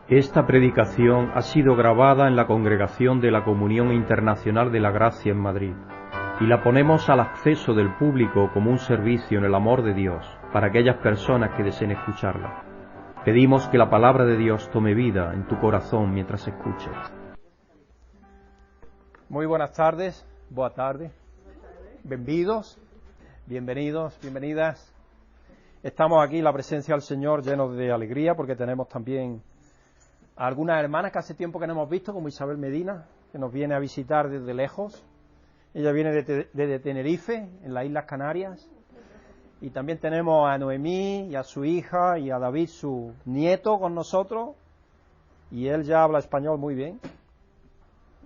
Esta predicación ha sido grabada en la Congregación de la Comunión Internacional de la Gracia en Madrid y la ponemos al acceso del público como un servicio en el amor de Dios para aquellas personas que deseen escucharla. Pedimos que la palabra de Dios tome vida en tu corazón mientras escuches. Muy buenas tardes, boa tarde. Bienvenidos, bienvenidas. Estamos aquí en la presencia del Señor llenos de alegría porque tenemos también a algunas hermanas que hace tiempo que no hemos visto, como Isabel Medina, que nos viene a visitar desde lejos. Ella viene desde Tenerife, en las Islas Canarias. Y también tenemos a Noemí y a su hija y a David, su nieto, con nosotros. Y él ya habla español muy bien.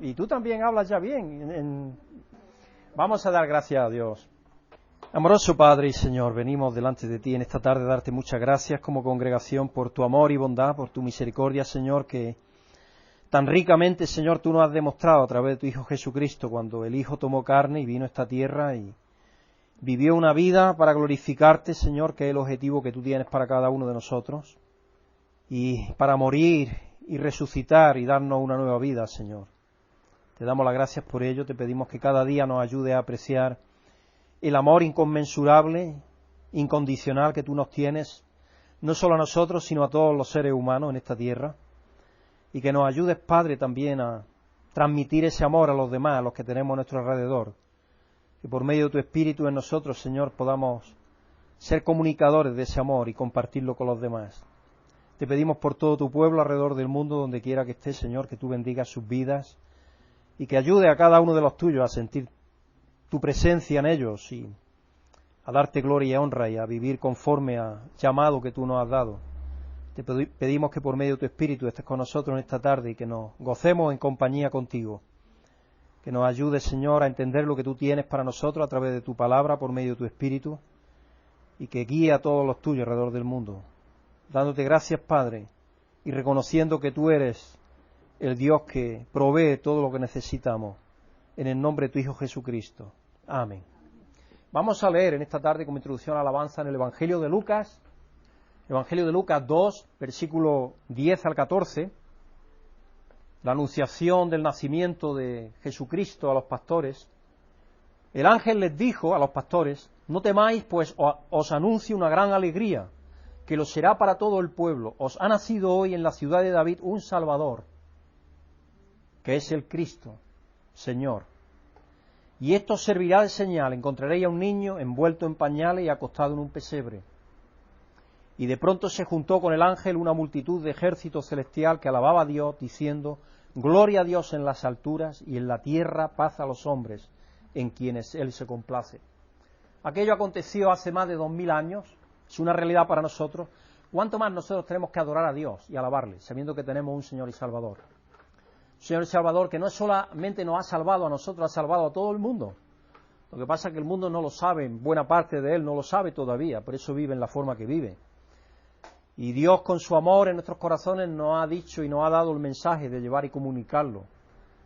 Y tú también hablas ya bien. Vamos a dar gracias a Dios. Amoroso Padre y Señor, venimos delante de ti en esta tarde a darte muchas gracias como congregación por tu amor y bondad, por tu misericordia, Señor, que tan ricamente, Señor, tú nos has demostrado a través de tu Hijo Jesucristo, cuando el Hijo tomó carne y vino a esta tierra y vivió una vida para glorificarte, Señor, que es el objetivo que tú tienes para cada uno de nosotros, y para morir y resucitar y darnos una nueva vida, Señor. Te damos las gracias por ello, te pedimos que cada día nos ayude a apreciar el amor inconmensurable, incondicional que tú nos tienes, no solo a nosotros, sino a todos los seres humanos en esta tierra, y que nos ayudes, Padre, también a transmitir ese amor a los demás, a los que tenemos a nuestro alrededor, que por medio de tu Espíritu en nosotros, Señor, podamos ser comunicadores de ese amor y compartirlo con los demás. Te pedimos por todo tu pueblo alrededor del mundo, donde quiera que esté, Señor, que tú bendigas sus vidas y que ayude a cada uno de los tuyos a sentir tu presencia en ellos y a darte gloria y honra y a vivir conforme al llamado que tú nos has dado. Te pedimos que por medio de tu Espíritu estés con nosotros en esta tarde y que nos gocemos en compañía contigo. Que nos ayudes, Señor, a entender lo que tú tienes para nosotros a través de tu palabra, por medio de tu Espíritu, y que guíe a todos los tuyos alrededor del mundo. Dándote gracias, Padre, y reconociendo que tú eres el Dios que provee todo lo que necesitamos. En el nombre de tu Hijo Jesucristo. Amén. Vamos a leer en esta tarde como introducción a la alabanza en el Evangelio de Lucas 2, versículo 10 al 14, la anunciación del nacimiento de Jesucristo a los pastores. El ángel les dijo a los pastores: no temáis, pues os anuncio una gran alegría, que lo será para todo el pueblo. Os ha nacido hoy en la ciudad de David un Salvador, que es el Cristo, Señor. Y esto os servirá de señal: encontraréis a un niño envuelto en pañales y acostado en un pesebre. Y de pronto se juntó con el ángel una multitud de ejército celestial que alababa a Dios, diciendo: gloria a Dios en las alturas y en la tierra paz a los hombres, en quienes Él se complace. Aquello aconteció hace más de 2000 años, es una realidad para nosotros. ¿Cuánto más nosotros tenemos que adorar a Dios y alabarle, sabiendo que tenemos un Señor y Salvador? Señor y Salvador, que no solamente nos ha salvado a nosotros, ha salvado a todo el mundo. Lo que pasa es que el mundo no lo sabe, buena parte de él no lo sabe todavía, por eso vive en la forma que vive. Y Dios, con su amor en nuestros corazones, nos ha dicho y nos ha dado el mensaje de llevar y comunicarlo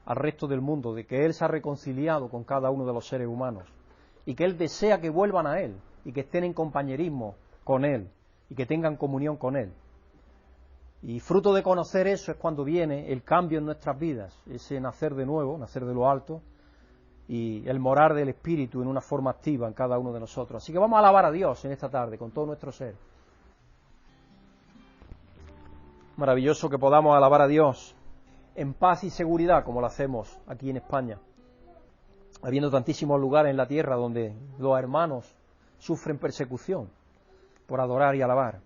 al resto del mundo, de que Él se ha reconciliado con cada uno de los seres humanos, y que Él desea que vuelvan a Él, y que estén en compañerismo con Él, y que tengan comunión con Él. Y fruto de conocer eso es cuando viene el cambio en nuestras vidas, ese nacer de nuevo, nacer de lo alto, y el morar del Espíritu en una forma activa en cada uno de nosotros. Así que vamos a alabar a Dios en esta tarde, con todo nuestro ser. Maravilloso que podamos alabar a Dios en paz y seguridad, como lo hacemos aquí en España, habiendo tantísimos lugares en la tierra donde los hermanos sufren persecución por adorar y alabar,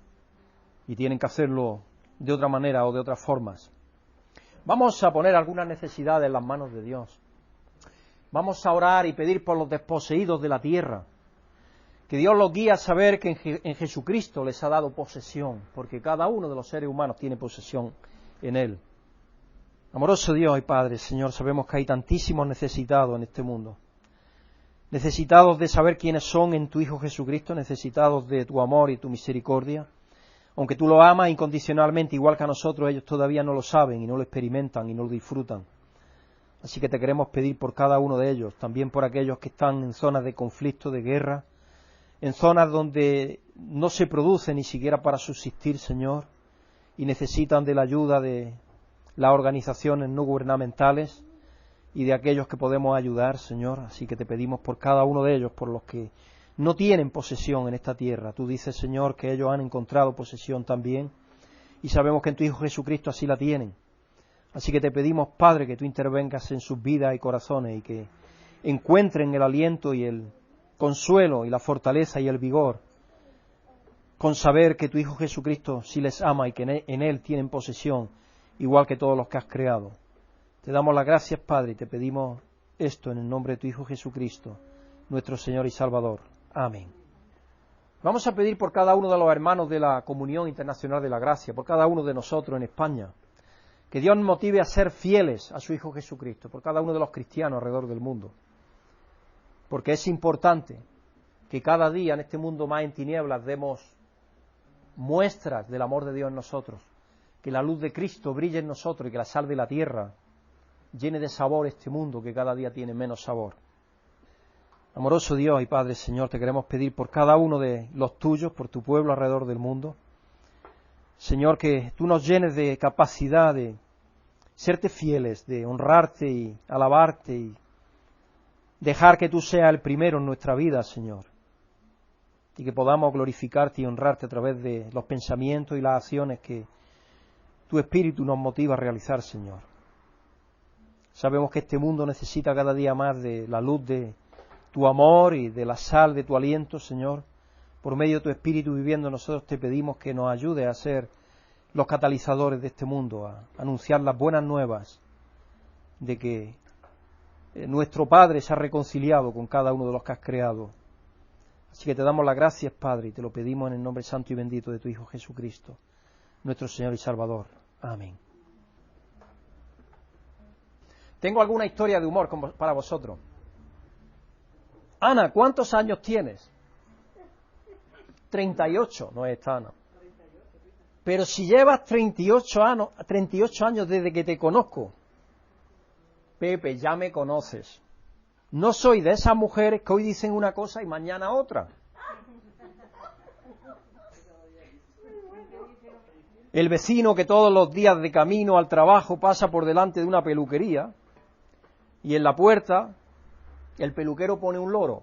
y tienen que hacerlo de otra manera o de otras formas. Vamos a poner algunas necesidades en las manos de Dios. Vamos a orar y pedir por los desposeídos de la tierra, que Dios los guíe a saber que en Jesucristo les ha dado posesión, porque cada uno de los seres humanos tiene posesión en Él. Amoroso Dios y Padre, Señor, sabemos que hay tantísimos necesitados en este mundo, necesitados de saber quiénes son en tu Hijo Jesucristo, necesitados de tu amor y tu misericordia. Aunque tú lo amas incondicionalmente, igual que a nosotros, ellos todavía no lo saben y no lo experimentan y no lo disfrutan. Así que te queremos pedir por cada uno de ellos, también por aquellos que están en zonas de conflicto, de guerra, en zonas donde no se produce ni siquiera para subsistir, Señor, y necesitan de la ayuda de las organizaciones no gubernamentales y de aquellos que podemos ayudar, Señor. Así que te pedimos por cada uno de ellos, por los que no tienen posesión en esta tierra. Tú dices, Señor, que ellos han encontrado posesión también, y sabemos que en tu Hijo Jesucristo así la tienen. Así que te pedimos, Padre, que tú intervengas en sus vidas y corazones y que encuentren el aliento y el consuelo y la fortaleza y el vigor con saber que tu Hijo Jesucristo sí les ama y que en Él tienen posesión, igual que todos los que has creado. Te damos las gracias, Padre, y te pedimos esto en el nombre de tu Hijo Jesucristo, nuestro Señor y Salvador. Amén. Vamos a pedir por cada uno de los hermanos de la Comunión Internacional de la Gracia, por cada uno de nosotros en España, que Dios nos motive a ser fieles a su Hijo Jesucristo, por cada uno de los cristianos alrededor del mundo, porque es importante que cada día en este mundo más en tinieblas demos muestras del amor de Dios en nosotros, que la luz de Cristo brille en nosotros y que la sal de la tierra llene de sabor este mundo que cada día tiene menos sabor. Amoroso Dios y Padre, Señor, te queremos pedir por cada uno de los tuyos, por tu pueblo alrededor del mundo, Señor, que tú nos llenes de capacidad de serte fieles, de honrarte y alabarte y dejar que tú seas el primero en nuestra vida, Señor, y que podamos glorificarte y honrarte a través de los pensamientos y las acciones que tu Espíritu nos motiva a realizar, Señor. Sabemos que este mundo necesita cada día más de la luz de tu amor y de la sal de tu aliento, Señor. Por medio de tu Espíritu viviendo nosotros te pedimos que nos ayude a ser los catalizadores de este mundo, a anunciar las buenas nuevas de que nuestro Padre se ha reconciliado con cada uno de los que has creado. Así que te damos las gracias, Padre, y te lo pedimos en el nombre santo y bendito de tu Hijo Jesucristo, nuestro Señor y Salvador. Amén. Tengo alguna historia de humor para vosotros. Ana, ¿cuántos años tienes? 38, no es esta Ana. Pero si llevas 38 años desde que te conozco, Pepe, ya me conoces. No soy de esas mujeres que hoy dicen una cosa y mañana otra. El vecino que todos los días de camino al trabajo pasa por delante de una peluquería y en la puerta el peluquero pone un loro.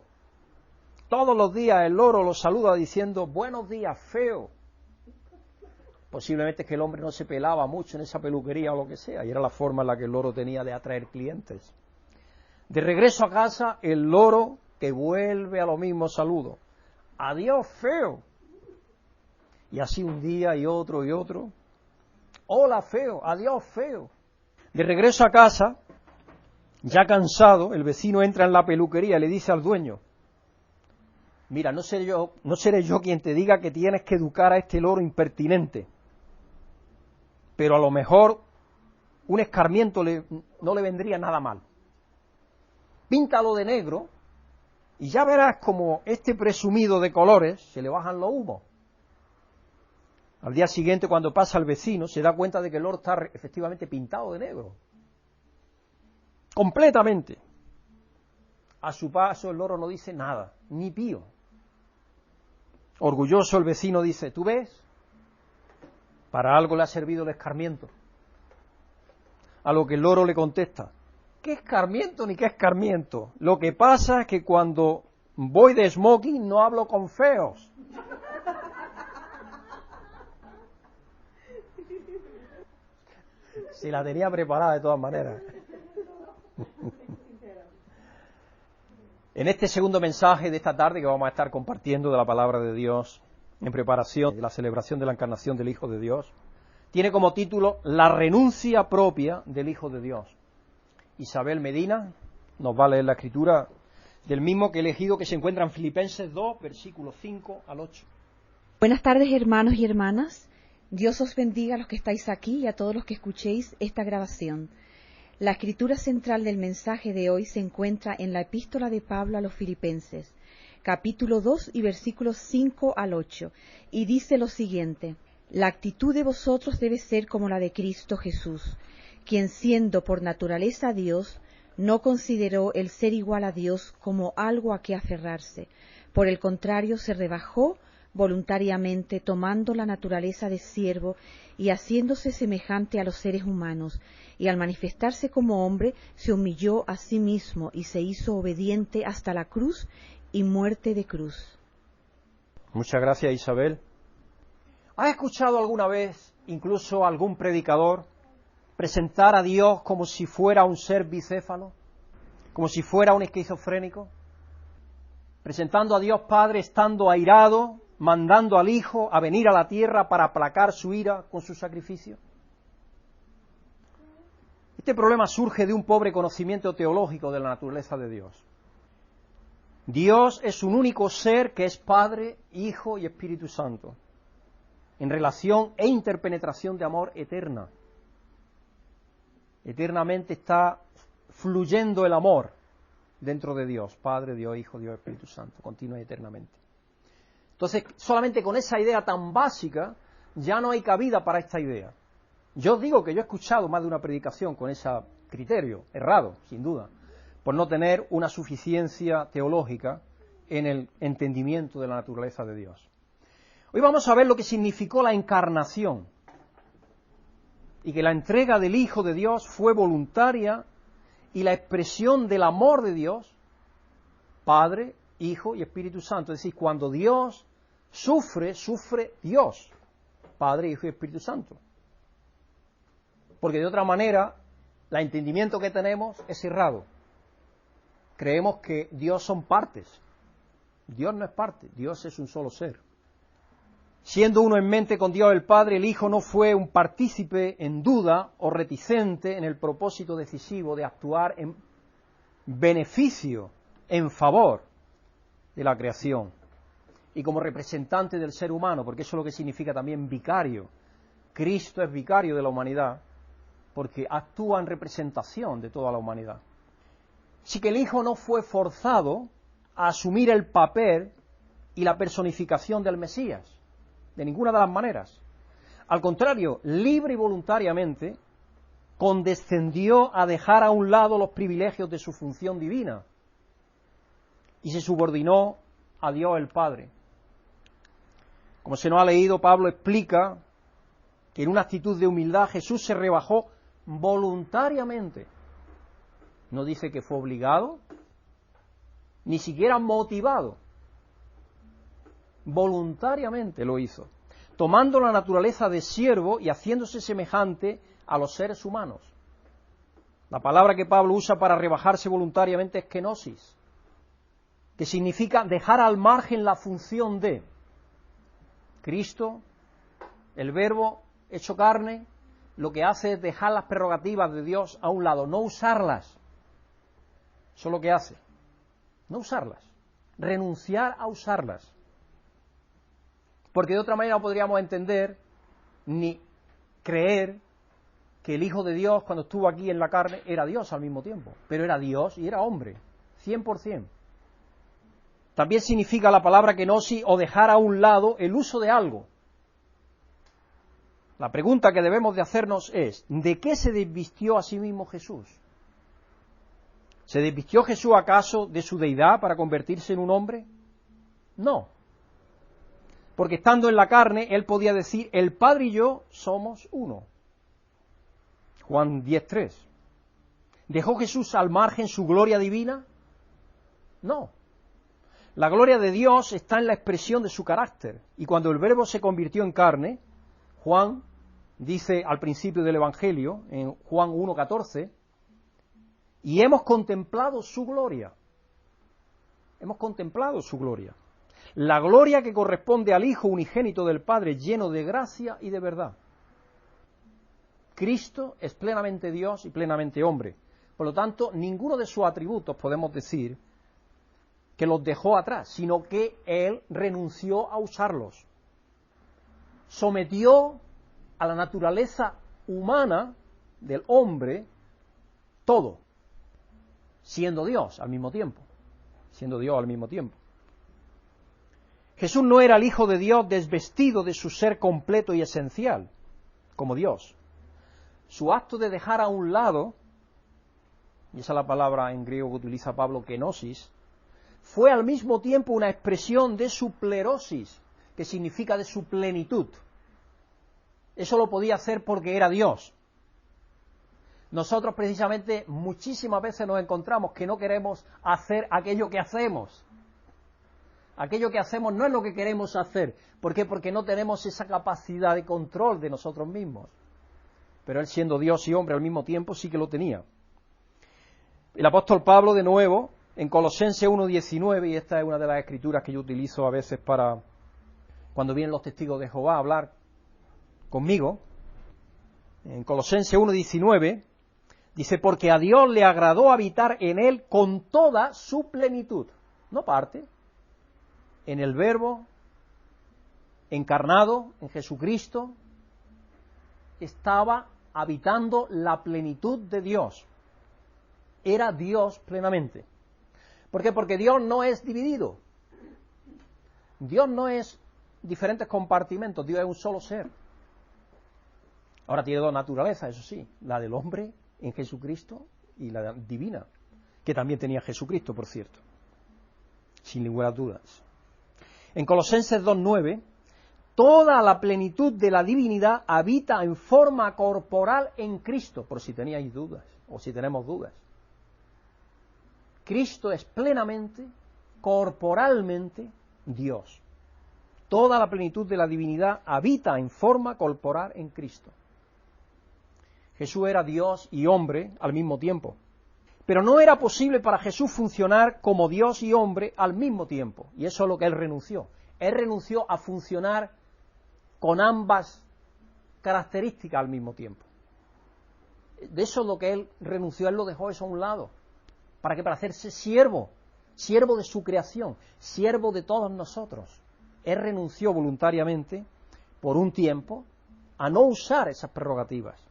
Todos los días el loro lo saluda diciendo, buenos días, feo. Posiblemente es que el hombre no se pelaba mucho en esa peluquería o lo que sea, y era la forma en la que el loro tenía de atraer clientes. De regreso a casa, el loro que vuelve a lo mismo saludo. Adiós, feo. Y así un día y otro y otro. Hola, feo. Adiós, feo. De regreso a casa, ya cansado, el vecino entra en la peluquería y le dice al dueño, mira, no seré yo quien te diga que tienes que educar a este loro impertinente, pero a lo mejor un escarmiento no le vendría nada mal. Píntalo de negro y ya verás como este presumido de colores se le bajan los humos. Al día siguiente, cuando pasa el vecino, se da cuenta de que el loro está efectivamente pintado de negro. Completamente. A su paso el loro no dice nada, ni pío. Orgulloso el vecino dice, ¿tú ves? Para algo le ha servido el escarmiento. A lo que el loro le contesta, ¿qué escarmiento ni qué escarmiento? Lo que pasa es que cuando voy de smoking no hablo con feos. Si la tenía preparada de todas maneras. En este segundo mensaje de esta tarde que vamos a estar compartiendo de la palabra de Dios en preparación de la celebración de la encarnación del Hijo de Dios, tiene como título La renuncia propia del Hijo de Dios. Isabel Medina nos va a leer la escritura del mismo que he elegido, que se encuentra en Filipenses 2, versículos 5 al 8. Buenas tardes, hermanos y hermanas. Dios os bendiga a los que estáis aquí y a todos los que escuchéis esta grabación. La escritura central del mensaje de hoy se encuentra en la epístola de Pablo a los Filipenses, capítulo 2 y versículos 5 al 8, y dice lo siguiente: la actitud de vosotros debe ser como la de Cristo Jesús, quien siendo por naturaleza Dios, no consideró el ser igual a Dios como algo a que aferrarse. Por el contrario, se rebajó, voluntariamente tomando la naturaleza de siervo y haciéndose semejante a los seres humanos, y al manifestarse como hombre se humilló a sí mismo y se hizo obediente hasta la cruz y muerte de cruz. Muchas gracias, Isabel. ¿Has escuchado alguna vez incluso algún predicador presentar a Dios como si fuera un ser bicéfalo, como si fuera un esquizofrénico? Presentando a Dios Padre estando airado, mandando al Hijo a venir a la tierra para aplacar su ira con su sacrificio. Este problema surge de un pobre conocimiento teológico de la naturaleza de Dios. Dios es un único ser que es Padre, Hijo y Espíritu Santo, en relación e interpenetración de amor eterna. Eternamente está fluyendo el amor dentro de Dios, Padre, Dios, Hijo, Dios, Espíritu Santo, continua y eternamente. Entonces, solamente con esa idea tan básica, ya no hay cabida para esta idea. Yo digo que yo he escuchado más de una predicación con ese criterio, errado, sin duda, por no tener una suficiencia teológica en el entendimiento de la naturaleza de Dios. Hoy vamos a ver lo que significó la encarnación, y que la entrega del Hijo de Dios fue voluntaria, y la expresión del amor de Dios, Padre, Hijo y Espíritu Santo. Es decir, cuando Dios sufre, sufre Dios, Padre, Hijo y Espíritu Santo. Porque de otra manera, el entendimiento que tenemos es errado. Creemos que Dios son partes. Dios no es parte, Dios es un solo ser. Siendo uno en mente con Dios el Padre, el Hijo no fue un partícipe en duda o reticente en el propósito decisivo de actuar en beneficio, en favor de la creación. Y como representante del ser humano, porque eso es lo que significa también vicario. Cristo es vicario de la humanidad, porque actúa en representación de toda la humanidad. Así que el Hijo no fue forzado a asumir el papel y la personificación del Mesías, de ninguna de las maneras. Al contrario, libre y voluntariamente, condescendió a dejar a un lado los privilegios de su función divina y se subordinó a Dios el Padre. Como se nos ha leído, Pablo explica que en una actitud de humildad Jesús se rebajó voluntariamente. No dice que fue obligado, ni siquiera motivado. Voluntariamente lo hizo, tomando la naturaleza de siervo y haciéndose semejante a los seres humanos. La palabra que Pablo usa para rebajarse voluntariamente es kenosis, que significa dejar al margen la función de Cristo, el Verbo hecho carne, lo que hace es dejar las prerrogativas de Dios a un lado, no usarlas. Eso es lo que hace, no usarlas, renunciar a usarlas. Porque de otra manera no podríamos entender ni creer que el Hijo de Dios, cuando estuvo aquí en la carne, era Dios al mismo tiempo. Pero era Dios y era hombre, 100%. También significa la palabra kenosis o dejar a un lado el uso de algo. La pregunta que debemos de hacernos es, ¿de qué se desvistió a sí mismo Jesús? ¿Se desvistió Jesús acaso de su deidad para convertirse en un hombre? No. Porque estando en la carne, él podía decir, el Padre y yo somos uno. Juan 10:3. ¿Dejó Jesús al margen su gloria divina? No. La gloria de Dios está en la expresión de su carácter. Y cuando el Verbo se convirtió en carne, Juan dice al principio del Evangelio, en Juan 1:14, y hemos contemplado su gloria. Hemos contemplado su gloria. La gloria que corresponde al Hijo unigénito del Padre, lleno de gracia y de verdad. Cristo es plenamente Dios y plenamente hombre. Por lo tanto, ninguno de sus atributos podemos decir que los dejó atrás, sino que Él renunció a usarlos. Sometió a la naturaleza humana del hombre todo, siendo Dios al mismo tiempo. Siendo Dios al mismo tiempo. Jesús no era el Hijo de Dios desvestido de su ser completo y esencial, como Dios. Su acto de dejar a un lado, y esa es la palabra en griego que utiliza Pablo, kenosis, fue al mismo tiempo una expresión de su plerosis, que significa de su plenitud. Eso lo podía hacer porque era Dios. Nosotros precisamente muchísimas veces nos encontramos que no queremos hacer aquello que hacemos. Aquello que hacemos no es lo que queremos hacer. ¿Por qué? Porque no tenemos esa capacidad de control de nosotros mismos. Pero él, siendo Dios y hombre al mismo tiempo, sí que lo tenía. El apóstol Pablo, de nuevo, en Colosenses 1:19, y esta es una de las escrituras que yo utilizo a veces para cuando vienen los testigos de Jehová a hablar conmigo, en Colosenses 1:19, dice, porque a Dios le agradó habitar en él con toda su plenitud, no parte, en el Verbo encarnado, en Jesucristo, estaba habitando la plenitud de Dios. Era Dios plenamente. ¿Por qué? Porque Dios no es dividido. Dios no es diferentes compartimentos, Dios es un solo ser. Ahora tiene dos naturalezas, eso sí, la del hombre en Jesucristo y la divina, que también tenía Jesucristo, por cierto, sin ninguna duda. En Colosenses 2:9, toda la plenitud de la divinidad habita en forma corporal en Cristo, por si teníais dudas, o si tenemos dudas. Cristo es plenamente, corporalmente, Dios. Toda la plenitud de la divinidad habita en forma corporal en Cristo. Jesús era Dios y hombre al mismo tiempo. Pero no era posible para Jesús funcionar como Dios y hombre al mismo tiempo. Y eso es lo que él renunció. Él renunció a funcionar con ambas características al mismo tiempo. De eso es lo que él renunció, él lo dejó eso a un lado. ¿Para qué? Para hacerse siervo, siervo de su creación, siervo de todos nosotros. Él renunció voluntariamente, por un tiempo, a no usar esas prerrogativas.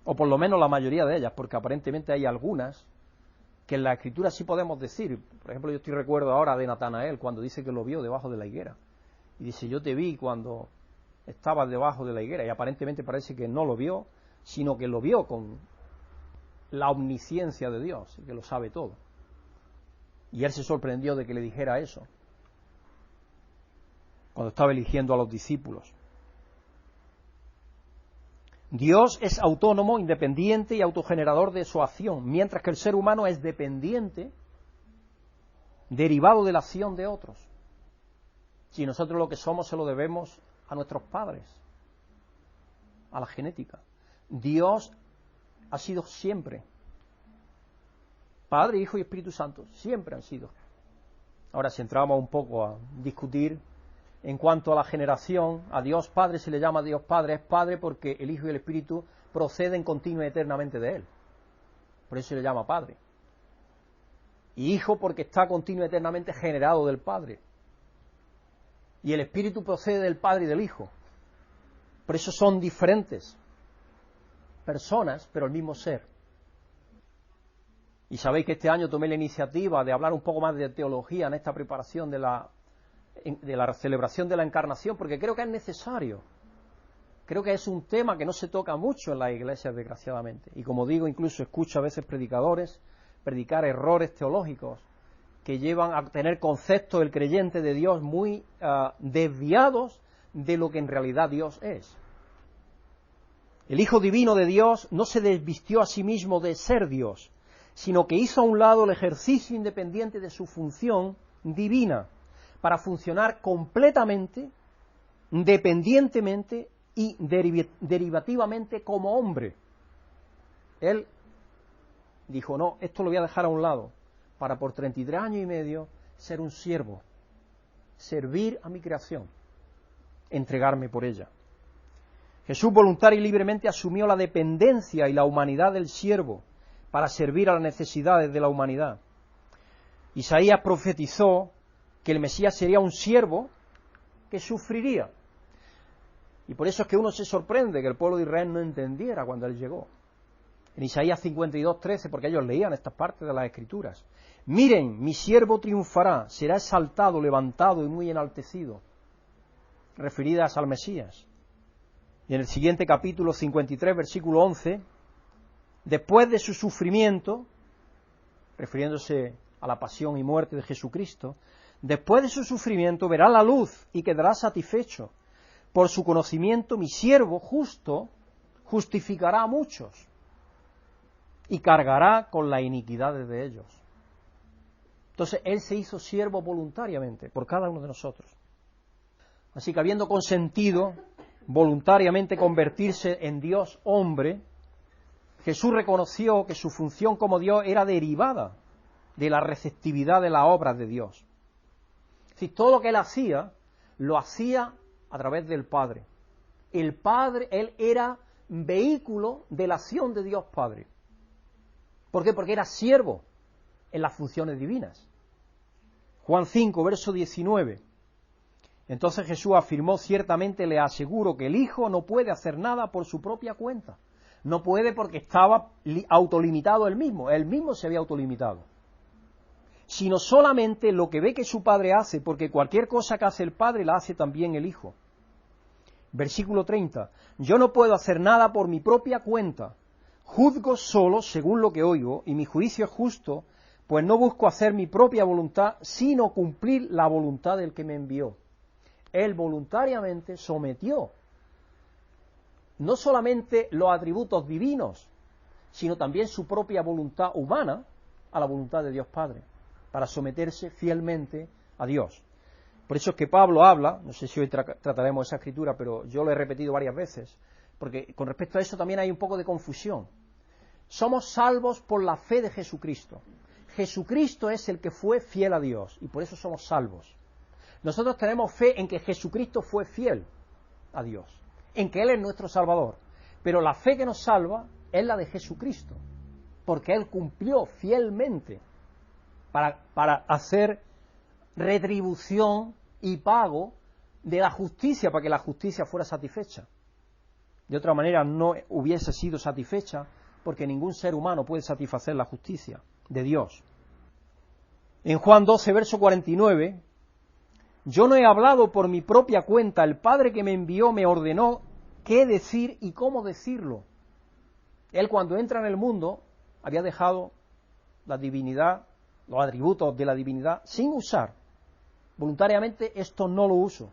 O por lo menos la mayoría de ellas, porque aparentemente hay algunas que en la Escritura sí podemos decir. Por ejemplo, yo recuerdo ahora de Natanael, cuando dice que lo vio debajo de la higuera. Y dice, yo te vi cuando estabas debajo de la higuera. Y aparentemente parece que no lo vio, sino que lo vio con la omnisciencia de Dios, que lo sabe todo. Y él se sorprendió de que le dijera eso, cuando estaba eligiendo a los discípulos. Dios es autónomo, independiente y autogenerador de su acción, mientras que el ser humano es dependiente, derivado de la acción de otros. Si nosotros lo que somos se lo debemos a nuestros padres, a la genética. Dios ha sido siempre. Padre, Hijo y Espíritu Santo, siempre han sido. Ahora, si entramos un poco a discutir en cuanto a la generación, a Dios Padre se le llama Dios Padre, es Padre porque el Hijo y el Espíritu proceden continua y eternamente de Él. Por eso se le llama Padre. Y Hijo porque está continua y eternamente generado del Padre. Y el Espíritu procede del Padre y del Hijo. Por eso son diferentes personas, pero el mismo ser. Y sabéis que este año tomé la iniciativa de hablar un poco más de teología en esta preparación de la celebración de la Encarnación, porque creo que es necesario. Creo que es un tema que no se toca mucho en las iglesias, desgraciadamente. Y como digo, incluso escucho a veces predicadores predicar errores teológicos que llevan a tener conceptos del creyente de Dios muy desviados de lo que en realidad Dios es. El Hijo Divino de Dios no se desvistió a sí mismo de ser Dios, sino que hizo a un lado el ejercicio independiente de su función divina, para funcionar completamente, dependientemente y derivativamente como hombre. Él dijo, no, esto lo voy a dejar a un lado, para por 33 años y medio ser un siervo, servir a mi creación, entregarme por ella. Jesús voluntaria y libremente asumió la dependencia y la humanidad del siervo para servir a las necesidades de la humanidad. Isaías profetizó que el Mesías sería un siervo que sufriría. Y por eso es que uno se sorprende que el pueblo de Israel no entendiera cuando él llegó. En Isaías 52:13, porque ellos leían estas partes de las Escrituras. Miren, mi siervo triunfará, será exaltado, levantado y muy enaltecido. Referidas al Mesías. Y en el siguiente capítulo 53, versículo 11, después de su sufrimiento, refiriéndose a la pasión y muerte de Jesucristo, Después de su sufrimiento verá la luz y quedará satisfecho. Por su conocimiento mi siervo justo justificará a muchos y cargará con las iniquidades de ellos. Entonces Él se hizo siervo voluntariamente por cada uno de nosotros. Así que habiendo consentido voluntariamente convertirse en Dios hombre, Jesús reconoció que su función como Dios era derivada de la receptividad de las obras de Dios. Es decir, todo lo que Él hacía, lo hacía a través del Padre. El Padre, Él era vehículo de la acción de Dios Padre. ¿Por qué? Porque era siervo en las funciones divinas. Juan 5, verso 19. Entonces Jesús afirmó: ciertamente le aseguro que el Hijo no puede hacer nada por su propia cuenta. No puede porque estaba autolimitado él mismo se había autolimitado. Sino solamente lo que ve que su Padre hace, porque cualquier cosa que hace el Padre la hace también el Hijo. Versículo 30. Yo no puedo hacer nada por mi propia cuenta. Juzgo solo según lo que oigo, y mi juicio es justo, pues no busco hacer mi propia voluntad, sino cumplir la voluntad del que me envió. Él voluntariamente sometió no solamente los atributos divinos, sino también su propia voluntad humana a la voluntad de Dios Padre, para someterse fielmente a Dios. Por eso es que Pablo habla, no sé si hoy trataremos esa escritura, pero yo lo he repetido varias veces, porque con respecto a eso también hay un poco de confusión. Somos salvos por la fe de Jesucristo. Jesucristo es el que fue fiel a Dios, y por eso somos salvos. Nosotros tenemos fe en que Jesucristo fue fiel a Dios, en que Él es nuestro Salvador. Pero la fe que nos salva es la de Jesucristo, porque Él cumplió fielmente para hacer retribución y pago de la justicia, para que la justicia fuera satisfecha. De otra manera no hubiese sido satisfecha, porque ningún ser humano puede satisfacer la justicia de Dios. En Juan 12, verso 49, yo no he hablado por mi propia cuenta, el Padre que me envió me ordenó qué decir y cómo decirlo. Él, cuando entra en el mundo, había dejado la divinidad, los atributos de la divinidad sin usar. Voluntariamente esto no lo uso.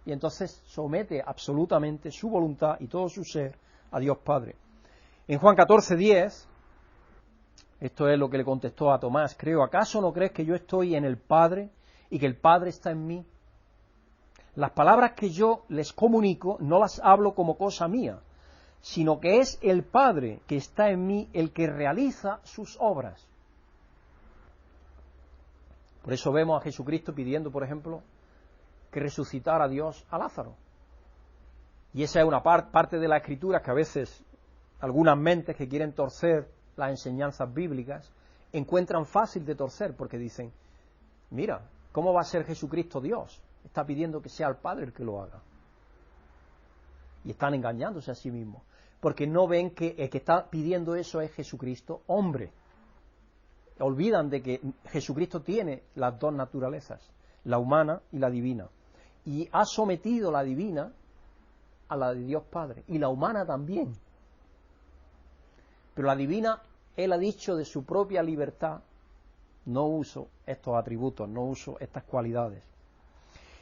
Y entonces somete absolutamente su voluntad y todo su ser a Dios Padre. En Juan 14:10, esto es lo que le contestó a Tomás, creo: ¿acaso no crees que yo estoy en el Padre y que el Padre está en mí? Las palabras que yo les comunico no las hablo como cosa mía, sino que es el Padre que está en mí el que realiza sus obras. Por eso vemos a Jesucristo pidiendo, por ejemplo, que resucitara a Dios a Lázaro. Y esa es una parte de la Escritura que a veces algunas mentes que quieren torcer las enseñanzas bíblicas encuentran fácil de torcer, porque dicen: mira, ¿cómo va a ser Jesucristo Dios? Está pidiendo que sea el Padre el que lo haga. Y están engañándose a sí mismos, porque no ven que el que está pidiendo eso es Jesucristo hombre. Olvidan de que Jesucristo tiene las dos naturalezas, la humana y la divina, y ha sometido la divina a la de Dios Padre, y la humana también. Pero la divina, Él ha dicho de su propia libertad: no uso estos atributos, no uso estas cualidades.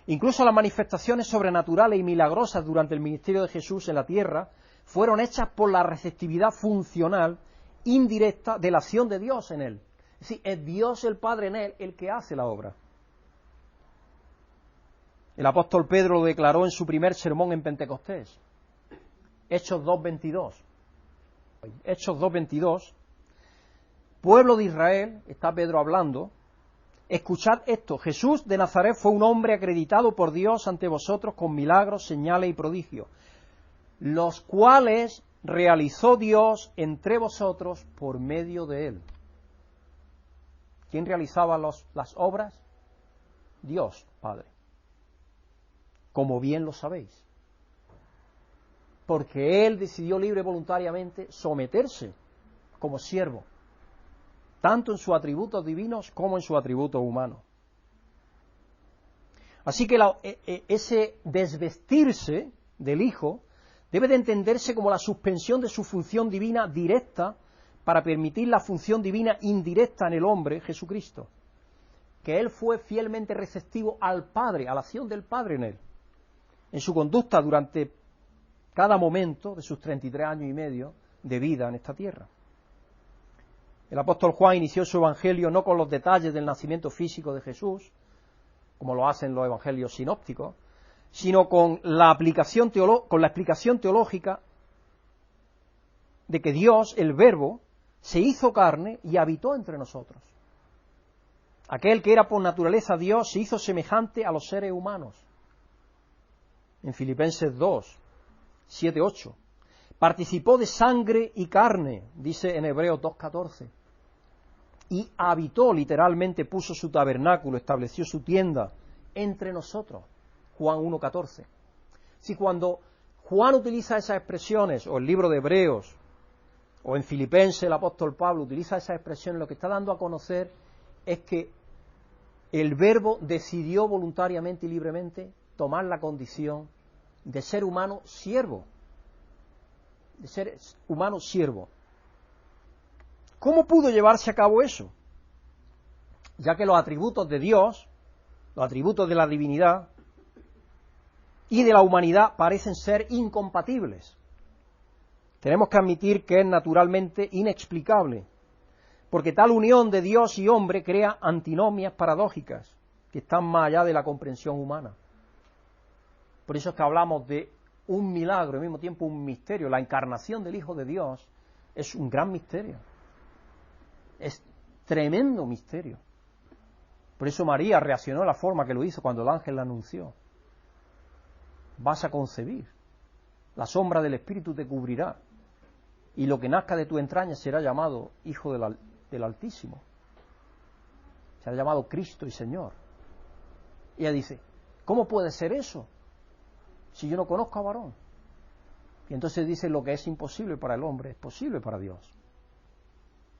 Incluso las manifestaciones sobrenaturales y milagrosas durante el ministerio de Jesús en la tierra fueron hechas por la receptividad funcional indirecta de la acción de Dios en Él. Es decir, es Dios el Padre en Él el que hace la obra. El apóstol Pedro lo declaró en su primer sermón en Pentecostés. Hechos 2:22. Hechos 2:22. Pueblo de Israel, está Pedro hablando, escuchad esto: Jesús de Nazaret fue un hombre acreditado por Dios ante vosotros con milagros, señales y prodigios, los cuales realizó Dios entre vosotros por medio de él. ¿Quién realizaba las obras? Dios Padre, como bien lo sabéis, porque Él decidió libre y voluntariamente someterse como siervo, tanto en sus atributos divinos como en sus atributos humanos. Así que ese desvestirse del Hijo debe de entenderse como la suspensión de su función divina directa para permitir la función divina indirecta en el hombre, Jesucristo. que él fue fielmente receptivo al Padre, a la acción del Padre en él, en su conducta durante cada momento de sus 33 años y medio de vida en esta tierra. El apóstol Juan inició su evangelio no con los detalles del nacimiento físico de Jesús, como lo hacen los evangelios sinópticos, sino con la explicación teológica de que Dios, el Verbo, se hizo carne y habitó entre nosotros. Aquel que era por naturaleza Dios se hizo semejante a los seres humanos. En Filipenses 2, 7, 8. Participó de sangre y carne, dice en Hebreos 2:14. Y habitó, literalmente puso su tabernáculo, estableció su tienda entre nosotros. Juan 1:14. Si cuando Juan utiliza esas expresiones, o el libro de Hebreos, o en Filipenses el apóstol Pablo utiliza esas expresiones, lo que está dando a conocer es que el Verbo decidió voluntariamente y libremente tomar la condición de ser humano siervo. De ser humano siervo. ¿Cómo pudo llevarse a cabo eso? Ya que los atributos de Dios, los atributos de la divinidad y de la humanidad parecen ser incompatibles. Tenemos que admitir que es naturalmente inexplicable, porque tal unión de Dios y hombre crea antinomias paradójicas que están más allá de la comprensión humana. Por eso es que hablamos de un milagro, al mismo tiempo un misterio. La encarnación del Hijo de Dios es un gran misterio. Es tremendo misterio. Por eso María reaccionó de la forma que lo hizo cuando el ángel la anunció. Vas a concebir, la sombra del Espíritu te cubrirá, y lo que nazca de tu entraña será llamado Hijo del Altísimo. Será llamado Cristo y Señor. Y ella dice, ¿cómo puede ser eso si yo no conozco a varón? Y entonces dice, lo que es imposible para el hombre es posible para Dios.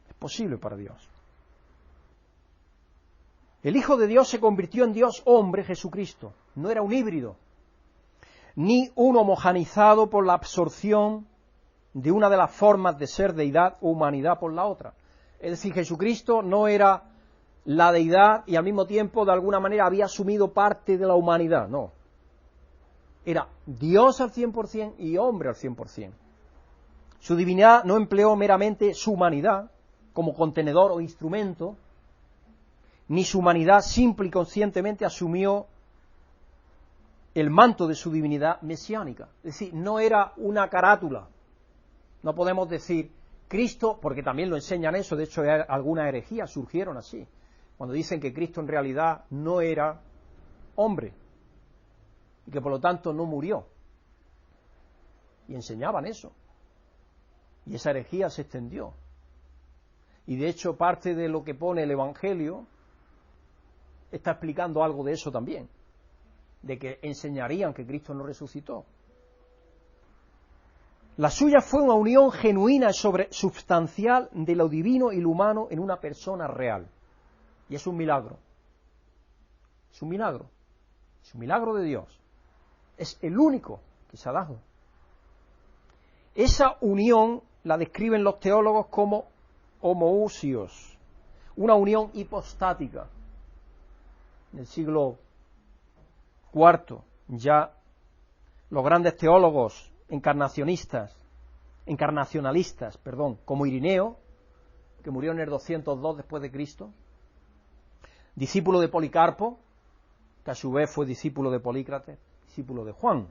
Es posible para Dios. El Hijo de Dios se convirtió en Dios hombre, Jesucristo. No era un híbrido, ni un homogeneizado por la absorción de una de las formas de ser deidad o humanidad por la otra. Es decir, Jesucristo no era la deidad y al mismo tiempo de alguna manera había asumido parte de la humanidad, no. Era Dios al 100% y hombre al 100%. Su divinidad no empleó meramente su humanidad como contenedor o instrumento, ni su humanidad simple y conscientemente asumió el manto de su divinidad mesiánica. Es decir, no era una carátula. No podemos decir Cristo, porque también lo enseñan eso, de hecho algunas herejías surgieron así, cuando dicen que Cristo en realidad no era hombre, y que por lo tanto no murió. Y enseñaban eso. Y esa herejía se extendió. Y de hecho parte de lo que pone el Evangelio está explicando algo de eso también, de que enseñarían que Cristo no resucitó. La suya fue una unión genuina y substancial de lo divino y lo humano en una persona real. Y es un milagro. Es un milagro. Es un milagro de Dios. Es el único que se ha dado. Esa unión la describen los teólogos como homoousios, una unión hipostática. En el siglo IV ya los grandes teólogos encarnacionalistas, como Irineo, que murió en el 202 después de Cristo, discípulo de Policarpo, que a su vez fue discípulo de Polícrates, discípulo de Juan,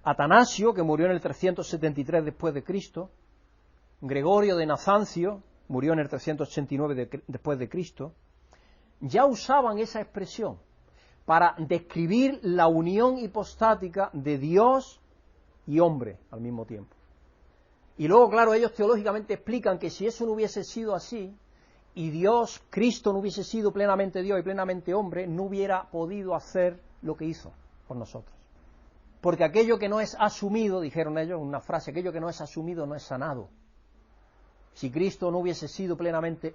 Atanasio, que murió en el 373 después de Cristo, Gregorio de Nazancia, murió en el 389 después de Cristo, ya usaban esa expresión para describir la unión hipostática de Dios y hombre al mismo tiempo. Y luego, claro, ellos teológicamente explican que si eso no hubiese sido así, y Dios, Cristo, no hubiese sido plenamente Dios y plenamente hombre, no hubiera podido hacer lo que hizo por nosotros. Porque aquello que no es asumido, dijeron ellos, una frase, aquello que no es asumido no es sanado. Si Cristo no hubiese sido plenamente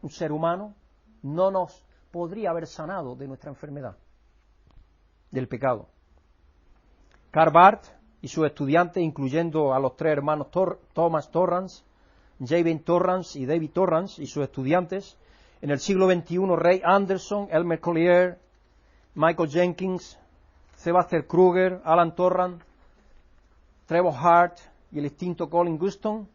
un ser humano, no nos podría haber sanado de nuestra enfermedad, del pecado. Karl Barth y sus estudiantes, incluyendo a los tres hermanos Thomas Torrance, Jabin Torrance y David Torrance y sus estudiantes, En el siglo XXI, Ray Anderson, Elmer Collier, Michael Jenkins, Sebastian Kruger, Alan Torrance, Trevor Hart y el extinto Colin Guston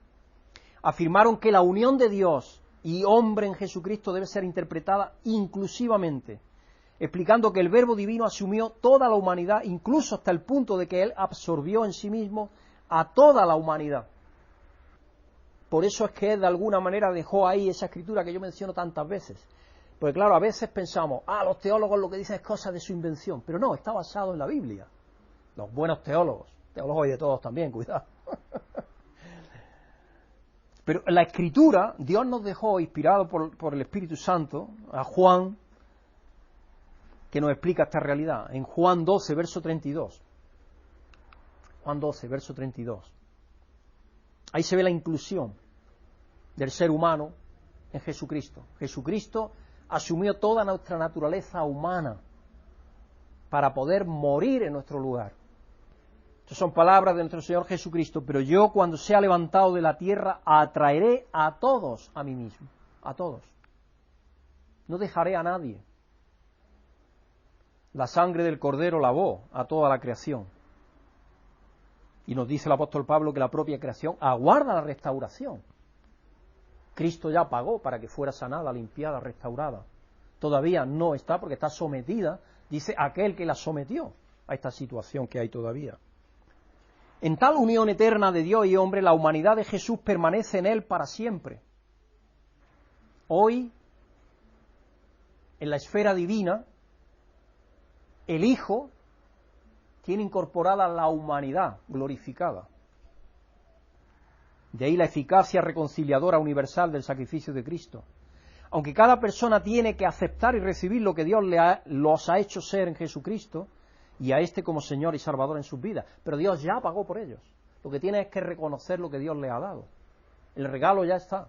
afirmaron que la unión de Dios y hombre en Jesucristo debe ser interpretada inclusivamente, explicando que el Verbo Divino asumió toda la humanidad, incluso hasta el punto de que Él absorbió en sí mismo a toda la humanidad. Por eso es que Él de alguna manera dejó ahí esa escritura que yo menciono tantas veces. Porque claro, a veces pensamos, los teólogos lo que dicen es cosa de su invención, pero no, está basado en la Biblia. Los buenos teólogos hay de todos también, cuidado. Pero la Escritura, Dios nos dejó, inspirado por el Espíritu Santo, a Juan, que nos explica esta realidad. En Juan 12, verso 32. Juan 12, verso 32. Ahí se ve la inclusión del ser humano en Jesucristo. Jesucristo asumió toda nuestra naturaleza humana para poder morir en nuestro lugar. Estas son palabras de nuestro Señor Jesucristo. Pero yo, cuando sea levantado de la tierra, atraeré a todos a mí mismo. A todos. No dejaré a nadie. La sangre del Cordero lavó a toda la creación. Y nos dice el apóstol Pablo que la propia creación aguarda la restauración. Cristo ya pagó para que fuera sanada, limpiada, restaurada. Todavía no está porque está sometida, dice aquel que la sometió a esta situación que hay todavía. En tal unión eterna de Dios y hombre, la humanidad de Jesús permanece en Él para siempre. Hoy, en la esfera divina, el Hijo tiene incorporada la humanidad glorificada. De ahí la eficacia reconciliadora universal del sacrificio de Cristo. Aunque cada persona tiene que aceptar y recibir lo que Dios los ha hecho ser en Jesucristo, y a este como Señor y Salvador en sus vidas. Pero Dios ya pagó por ellos. Lo que tiene es que reconocer lo que Dios les ha dado. El regalo ya está.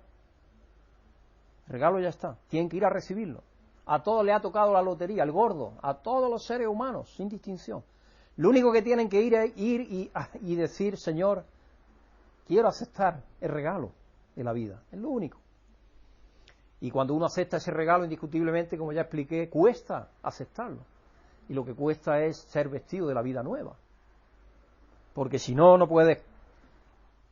El regalo ya está. Tienen que ir a recibirlo. A todos les ha tocado la lotería, el gordo, a todos los seres humanos, sin distinción. Lo único que tienen que ir es y decir, Señor, quiero aceptar el regalo de la vida. Es lo único. Y cuando uno acepta ese regalo, indiscutiblemente, como ya expliqué, cuesta aceptarlo. Y lo que cuesta es ser vestido de la vida nueva. Porque si no, no puedes.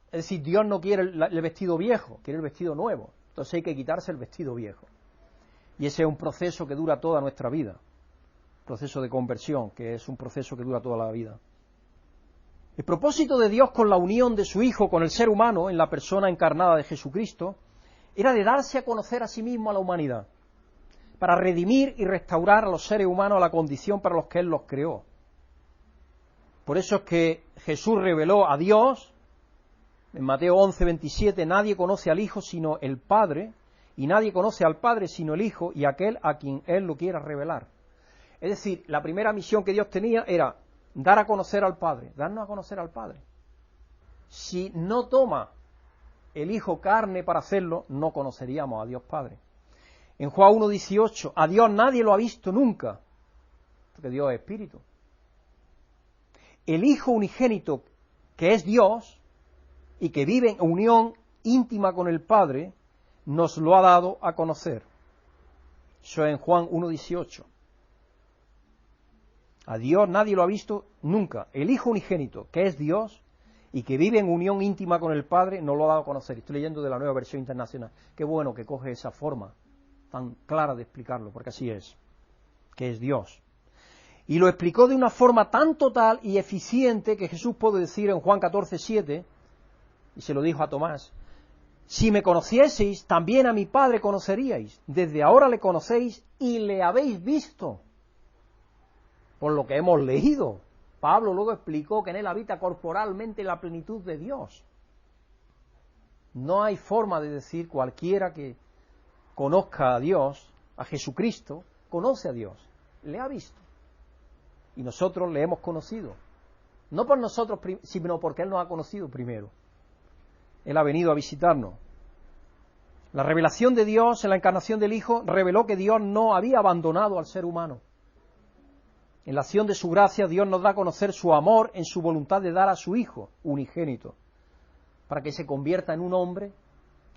Es decir, Dios no quiere el vestido viejo, quiere el vestido nuevo. Entonces hay que quitarse el vestido viejo. Y ese es un proceso que dura toda nuestra vida. Proceso de conversión, que es un proceso que dura toda la vida. El propósito de Dios con la unión de su Hijo con el ser humano en la persona encarnada de Jesucristo era de darse a conocer a sí mismo a la humanidad, para redimir y restaurar a los seres humanos a la condición para los que Él los creó. Por eso es que Jesús reveló a Dios, en Mateo 11:27, nadie conoce al Hijo sino el Padre, y nadie conoce al Padre sino el Hijo y aquel a quien Él lo quiera revelar. Es decir, la primera misión que Dios tenía era dar a conocer al Padre, darnos a conocer al Padre. Si no toma el Hijo carne para hacerlo, no conoceríamos a Dios Padre. En Juan 1:18, a Dios nadie lo ha visto nunca, porque Dios es Espíritu. El Hijo unigénito, que es Dios, y que vive en unión íntima con el Padre, nos lo ha dado a conocer. Eso es en Juan 1:18. A Dios nadie lo ha visto nunca. El Hijo unigénito, que es Dios, y que vive en unión íntima con el Padre, nos lo ha dado a conocer. Estoy leyendo de la Nueva Versión Internacional. Qué bueno que coge esa forma tan clara de explicarlo, porque así es, que es Dios. Y lo explicó de una forma tan total y eficiente que Jesús puede decir en Juan 14:7, y se lo dijo a Tomás, si me conocieseis, también a mi Padre conoceríais. Desde ahora le conocéis y le habéis visto. Por lo que hemos leído. Pablo luego explicó que en él habita corporalmente la plenitud de Dios. No hay forma de decir cualquiera que conozca a Dios, a Jesucristo, conoce a Dios, le ha visto. Y nosotros le hemos conocido. No por nosotros, sino porque Él nos ha conocido primero. Él ha venido a visitarnos. La revelación de Dios en la encarnación del Hijo reveló que Dios no había abandonado al ser humano. En la acción de su gracia, Dios nos da a conocer su amor en su voluntad de dar a su Hijo unigénito, para que se convierta en un hombre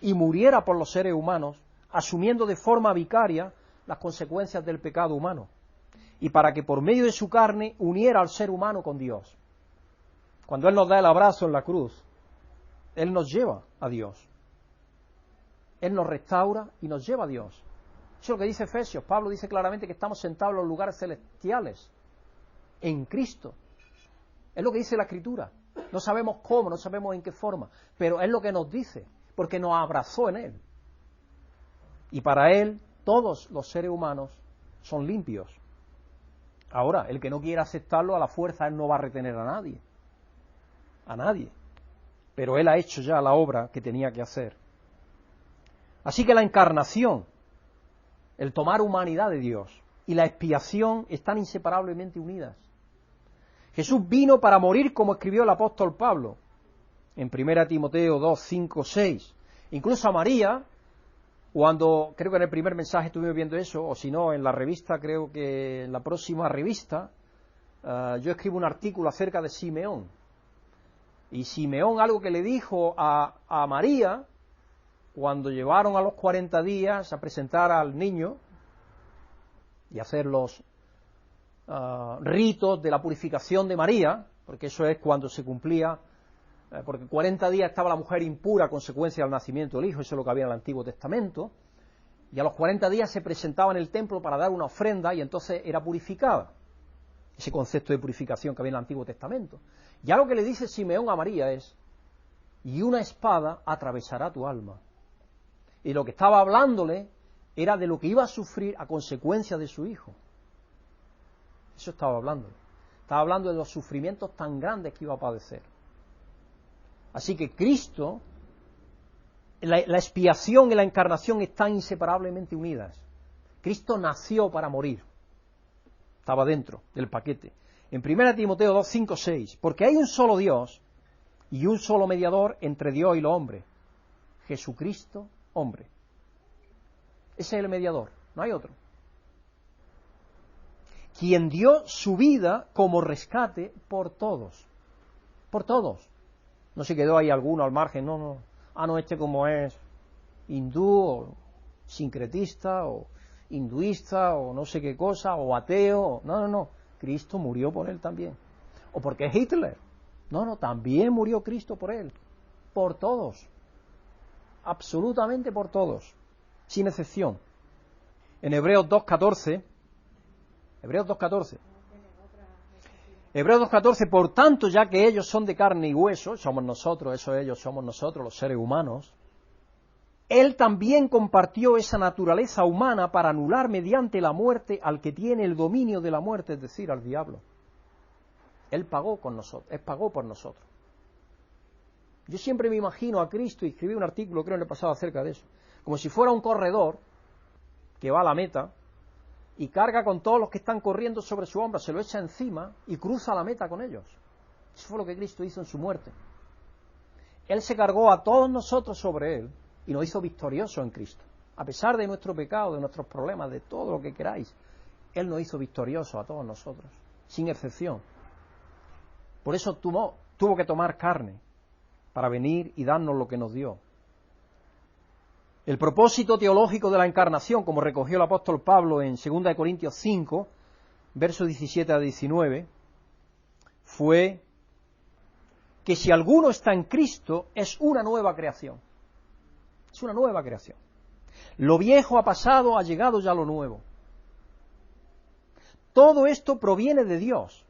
y muriera por los seres humanos, asumiendo de forma vicaria las consecuencias del pecado humano, y para que por medio de su carne uniera al ser humano con Dios. Cuando Él nos da el abrazo en la cruz, Él nos lleva a Dios. Él nos restaura y nos lleva a Dios. Eso es lo que dice Efesios. Pablo dice claramente que estamos sentados en los lugares celestiales, en Cristo. Es lo que dice la Escritura. No sabemos cómo, no sabemos en qué forma, pero es lo que nos dice, porque nos abrazó en Él. Y para Él, todos los seres humanos son limpios. Ahora, el que no quiera aceptarlo a la fuerza, Él no va a retener a nadie. A nadie. Pero Él ha hecho ya la obra que tenía que hacer. Así que la encarnación, el tomar humanidad de Dios y la expiación están inseparablemente unidas. Jesús vino para morir, como escribió el apóstol Pablo en 1 Timoteo 2, 5, 6. Incluso a María, cuando, creo que en el primer mensaje estuvimos viendo eso, o si no, en la revista, creo que en la próxima revista, yo escribo un artículo acerca de Simeón. Y Simeón, algo que le dijo a María, cuando llevaron a los 40 días a presentar al niño y hacer los ritos de la purificación de María, porque eso es cuando se cumplía, porque 40 días estaba la mujer impura a consecuencia del nacimiento del hijo, eso es lo que había en el Antiguo Testamento, y a los 40 días se presentaba en el templo para dar una ofrenda y entonces era purificada, ese concepto de purificación que había en el Antiguo Testamento. Ya lo que le dice Simeón a María es, y una espada atravesará tu alma. Y lo que estaba hablándole era de lo que iba a sufrir a consecuencia de su hijo. Eso estaba hablando. Estaba hablando de los sufrimientos tan grandes que iba a padecer. Así que Cristo, la expiación y la encarnación están inseparablemente unidas. Cristo nació para morir. Estaba dentro del paquete. En 1 Timoteo 2, 5, 6. Porque hay un solo Dios y un solo mediador entre Dios y los hombres. Jesucristo, hombre. Ese es el mediador, no hay otro. Quien dio su vida como rescate por todos. Por todos. No se quedó ahí alguno al margen, no. No, este como es hindú, o sincretista, o hinduista, o no sé qué cosa, o ateo. No. Cristo murió por él también. O porque es Hitler. No, también murió Cristo por él. Por todos. Absolutamente por todos. Sin excepción. En Hebreos 2.14, Hebreos 2.14, por tanto, ya que ellos son de carne y hueso, somos nosotros, ellos somos nosotros, los seres humanos, Él también compartió esa naturaleza humana para anular mediante la muerte al que tiene el dominio de la muerte, es decir, al diablo. Él pagó con nosotros, Él pagó por nosotros. Yo siempre me imagino a Cristo, y escribí un artículo, creo, en el pasado acerca de eso, como si fuera un corredor que va a la meta y carga con todos los que están corriendo sobre su hombro, se lo echa encima y cruza la meta con ellos. Eso fue lo que Cristo hizo en su muerte. Él se cargó a todos nosotros sobre Él y nos hizo victoriosos en Cristo. A pesar de nuestro pecado, de nuestros problemas, de todo lo que queráis, Él nos hizo victoriosos a todos nosotros, sin excepción. Por eso tuvo que tomar carne para venir y darnos lo que nos dio. El propósito teológico de la encarnación, como recogió el apóstol Pablo en 2 Corintios 5, versos 17 a 19, fue que si alguno está en Cristo, es una nueva creación. Es una nueva creación. Lo viejo ha pasado, ha llegado ya lo nuevo. Todo esto proviene de Dios.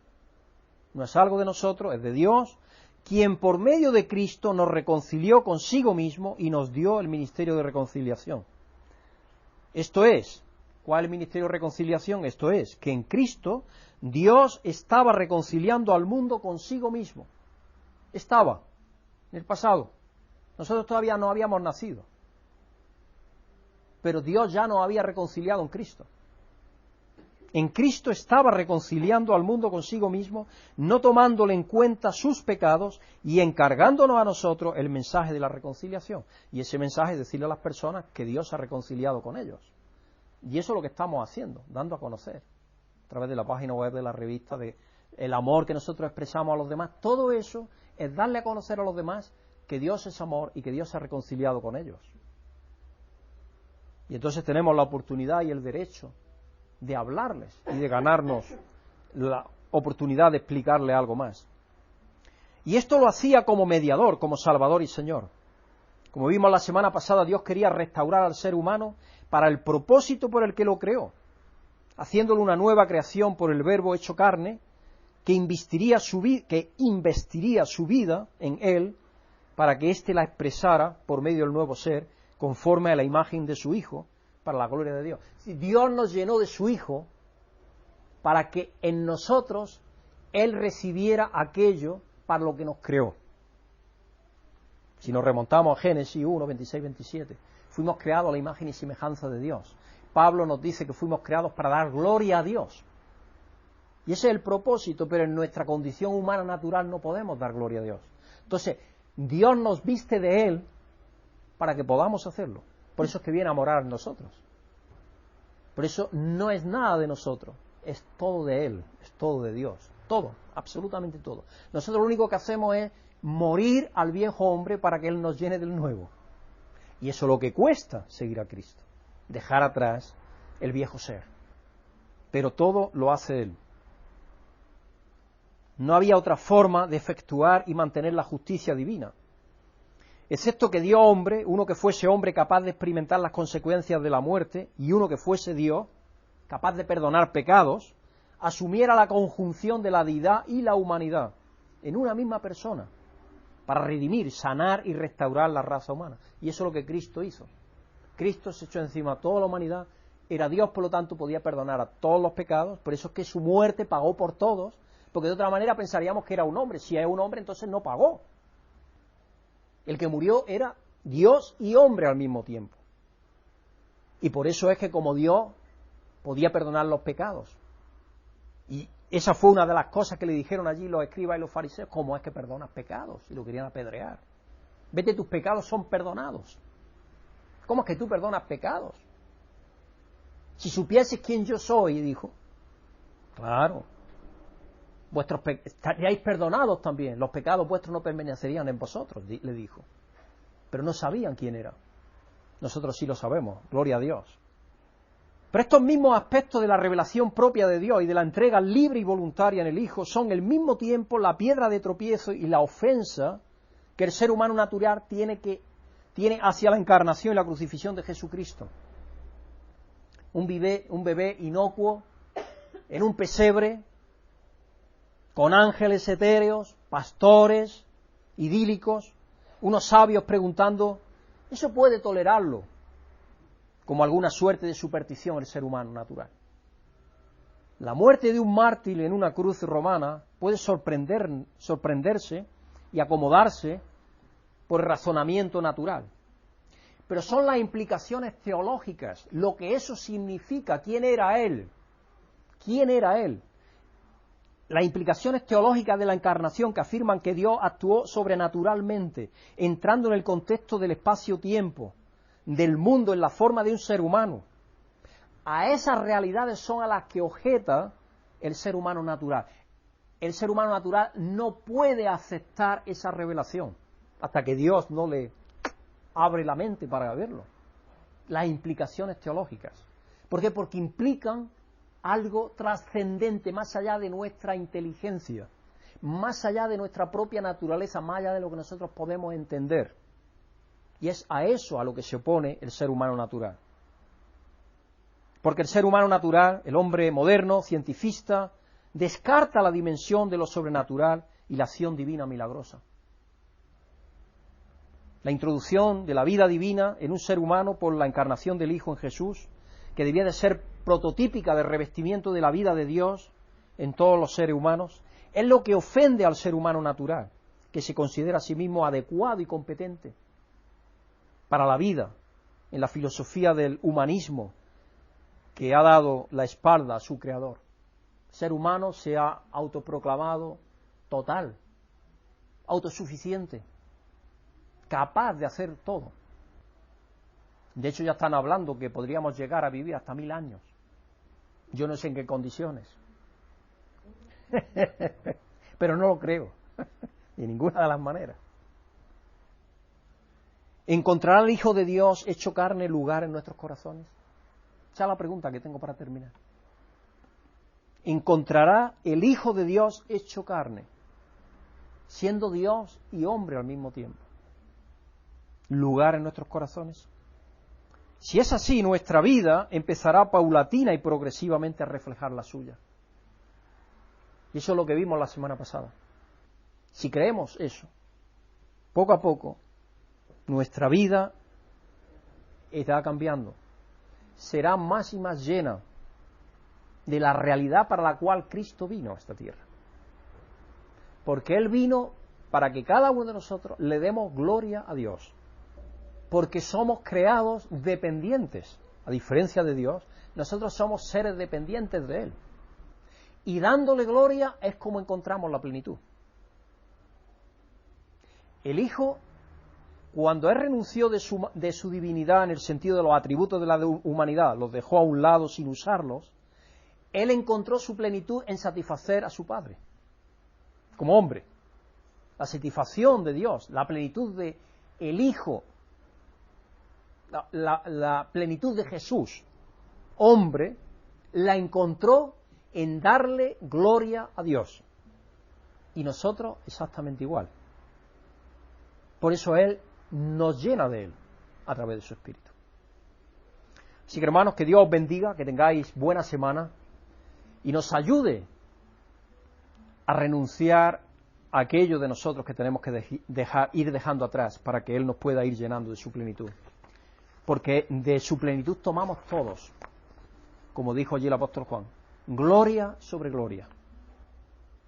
No es algo de nosotros, es de Dios, quien por medio de Cristo nos reconcilió consigo mismo y nos dio el ministerio de reconciliación. Esto es, ¿cuál es el ministerio de reconciliación? Esto es, que en Cristo Dios estaba reconciliando al mundo consigo mismo. Estaba, en el pasado. Nosotros todavía no habíamos nacido. Pero Dios ya nos había reconciliado en Cristo. En Cristo estaba reconciliando al mundo consigo mismo, no tomándole en cuenta sus pecados y encargándonos a nosotros el mensaje de la reconciliación. Y ese mensaje es decirle a las personas que Dios se ha reconciliado con ellos. Y eso es lo que estamos haciendo, dando a conocer, a través de la página web de la revista, de el amor que nosotros expresamos a los demás. Todo eso es darle a conocer a los demás que Dios es amor y que Dios se ha reconciliado con ellos. Y entonces tenemos la oportunidad y el derecho de hablarles y de ganarnos la oportunidad de explicarle algo más. Y esto lo hacía como mediador, como Salvador y Señor. Como vimos la semana pasada, Dios quería restaurar al ser humano para el propósito por el que lo creó, haciéndolo una nueva creación por el Verbo hecho carne, que investiría su vida en él, para que éste la expresara por medio del nuevo ser, conforme a la imagen de su Hijo, para la gloria de Dios. Dios nos llenó de su Hijo para que en nosotros Él recibiera aquello para lo que nos creó. Si nos remontamos a Génesis 1, 26, 27, fuimos creados a la imagen y semejanza de Dios. Pablo nos dice que fuimos creados para dar gloria a Dios. Y ese es el propósito, pero en nuestra condición humana natural no podemos dar gloria a Dios. Entonces, Dios nos viste de Él para que podamos hacerlo. Por eso es que viene a morar en nosotros. Por eso no es nada de nosotros, es todo de Él, es todo de Dios. Todo, absolutamente todo. Nosotros lo único que hacemos es morir al viejo hombre para que Él nos llene del nuevo. Y eso es lo que cuesta seguir a Cristo. Dejar atrás el viejo ser. Pero todo lo hace Él. No había otra forma de efectuar y mantener la justicia divina, excepto que dio hombre, uno que fuese hombre capaz de experimentar las consecuencias de la muerte, y uno que fuese Dios, capaz de perdonar pecados, asumiera la conjunción de la deidad y la humanidad en una misma persona, para redimir, sanar y restaurar la raza humana. Y eso es lo que Cristo hizo. Cristo se echó encima a toda la humanidad, era Dios, por lo tanto podía perdonar a todos los pecados, por eso es que su muerte pagó por todos, porque de otra manera pensaríamos que era un hombre. Si es un hombre, entonces no pagó. El que murió era Dios y hombre al mismo tiempo. Y por eso es que como Dios podía perdonar los pecados. Y esa fue una de las cosas que le dijeron allí los escribas y los fariseos. ¿Cómo es que perdonas pecados? Y lo querían apedrear. Vete, tus pecados son perdonados. ¿Cómo es que tú perdonas pecados? Si supieses quién yo soy, dijo. Claro. Vuestros estaríais perdonados también, los pecados vuestros no permanecerían en vosotros, le dijo. Pero no sabían quién era. Nosotros sí lo sabemos, gloria a Dios. Pero estos mismos aspectos de la revelación propia de Dios y de la entrega libre y voluntaria en el Hijo son al mismo tiempo la piedra de tropiezo y la ofensa que el ser humano natural tiene hacia la encarnación y la crucifixión de Jesucristo. Un bebé inocuo en un pesebre, con ángeles etéreos, pastores, idílicos, unos sabios preguntando, ¿eso puede tolerarlo? Como alguna suerte de superstición el ser humano natural. La muerte de un mártir en una cruz romana puede sorprenderse y acomodarse por el razonamiento natural. Pero son las implicaciones teológicas, lo que eso significa, ¿quién era él? ¿Quién era él? Las implicaciones teológicas de la encarnación que afirman que Dios actuó sobrenaturalmente, entrando en el contexto del espacio-tiempo, del mundo en la forma de un ser humano. A esas realidades son a las que objeta el ser humano natural. El ser humano natural no puede aceptar esa revelación hasta que Dios no le abre la mente para verlo. Las implicaciones teológicas. ¿Por qué? Porque implican algo trascendente, más allá de nuestra inteligencia, más allá de nuestra propia naturaleza, más allá de lo que nosotros podemos entender. Y es a eso a lo que se opone el ser humano natural. Porque el ser humano natural, el hombre moderno, cientifista, descarta la dimensión de lo sobrenatural y la acción divina milagrosa. La introducción de la vida divina en un ser humano por la encarnación del Hijo en Jesús, que debía de ser prototípica del revestimiento de la vida de Dios en todos los seres humanos, es lo que ofende al ser humano natural, que se considera a sí mismo adecuado y competente para la vida, en la filosofía del humanismo que ha dado la espalda a su creador. El ser humano se ha autoproclamado total, autosuficiente, capaz de hacer todo. De hecho, ya están hablando que podríamos llegar a vivir hasta 1000 años. Yo no sé en qué condiciones. Pero no lo creo, de ninguna de las maneras. ¿Encontrará el Hijo de Dios hecho carne lugar en nuestros corazones? Esa es la pregunta que tengo para terminar. ¿Encontrará el Hijo de Dios hecho carne, siendo Dios y hombre al mismo tiempo, lugar en nuestros corazones? Si es así, nuestra vida empezará paulatina y progresivamente a reflejar la suya. Y eso es lo que vimos la semana pasada. Si creemos eso, poco a poco, nuestra vida estará cambiando. Será más y más llena de la realidad para la cual Cristo vino a esta tierra. Porque Él vino para que cada uno de nosotros le demos gloria a Dios. Porque somos creados dependientes. A diferencia de Dios, nosotros somos seres dependientes de Él. Y dándole gloria es como encontramos la plenitud. El Hijo, cuando Él renunció de su divinidad en el sentido de los atributos de la humanidad, los dejó a un lado sin usarlos, Él encontró su plenitud en satisfacer a su Padre, como hombre. La satisfacción de Dios, la plenitud de el Hijo, la plenitud de Jesús, hombre, la encontró en darle gloria a Dios. Y nosotros exactamente igual. Por eso Él nos llena de Él a través de su Espíritu. Así que hermanos, que Dios os bendiga, que tengáis buena semana y nos ayude a renunciar a aquello de nosotros que tenemos que ir dejando atrás para que Él nos pueda ir llenando de su plenitud. Porque de su plenitud tomamos todos, como dijo allí el apóstol Juan, gloria sobre gloria.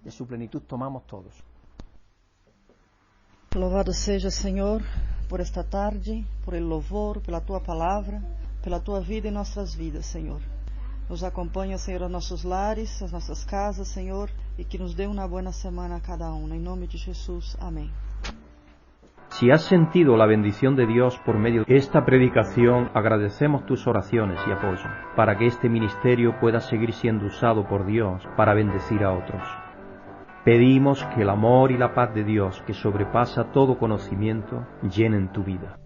De su plenitud tomamos todos. Louvado seja, Senhor, por esta tarde, por el louvor, pela Tua palavra, pela Tua vida em nossas vidas, Senhor. Nos acompanha, Senhor, aos nossos lares, às nossas casas, Senhor, e que nos dê uma boa semana a cada um. Em nome de Jesus, amém. Si has sentido la bendición de Dios por medio de esta predicación, agradecemos tus oraciones y apoyo, para que este ministerio pueda seguir siendo usado por Dios para bendecir a otros. Pedimos que el amor y la paz de Dios, que sobrepasa todo conocimiento, llenen tu vida.